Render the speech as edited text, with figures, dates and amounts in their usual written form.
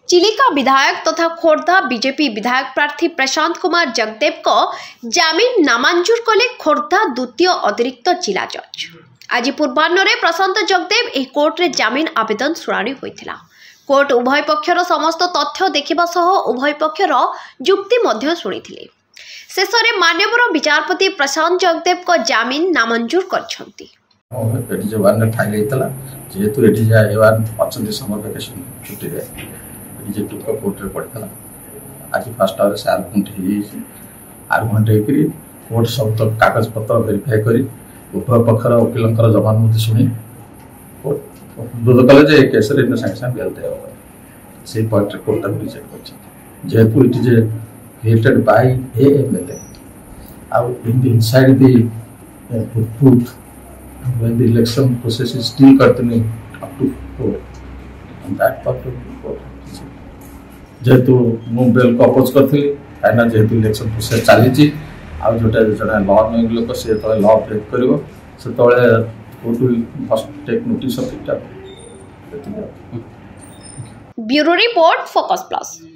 चिलिका विधायक तथा खोर्धा बीजेपी विधायक प्रार्थी प्रशांत कुमार जगदेव को जामिन नामंजूर कले खोर्धा द्वितीय अतिरिक्त जिला जज। आज पूर्वाह्न प्रशांत जगदेव एही कोर्ट रे जामिन आवेदन शुणाणी होइथिला। कोर्ट उभय पक्षर समस्त तथ्य देखिबा सह उभय पक्षर जुक्ति मध्य शुणिथिले। शेषरे माननीय विचारपति प्रशांत जगदेव को जामिन नामंजूर करछंती। एटी जो वारने ठाई लेतला जेतु एटी जा एवान पछंदी समर वेकेशन छुट्टी रे एटी जे टुका कोर्ट रे पड़तला। आज फर्स्ट आवर से आर्गुमेंट ही आर्गुमेंट हेकरी कोर्ट सब तो कागज पत्र वेरीफाई करी उभय पक्षर वकीलंकर जमानबंदी शुणी कोर्ट कले जे केस रे सैंक्शन बेल दे से पॉइंट रे कोर्ट रिजेक्ट करछ। जेतु एटी जे created by AMLA out in the inside the booth when the election process is still continuing up to court and that part of the court जेतु मु bell को oppose करथि काना जेतु इलेक्शन प्रोसेस चली छी आ जोटा जणा लॉ नोइंग लोक से तो लॉ ब्रेक करिवो से तळे court will first take notice of it. Bureau report focus plus.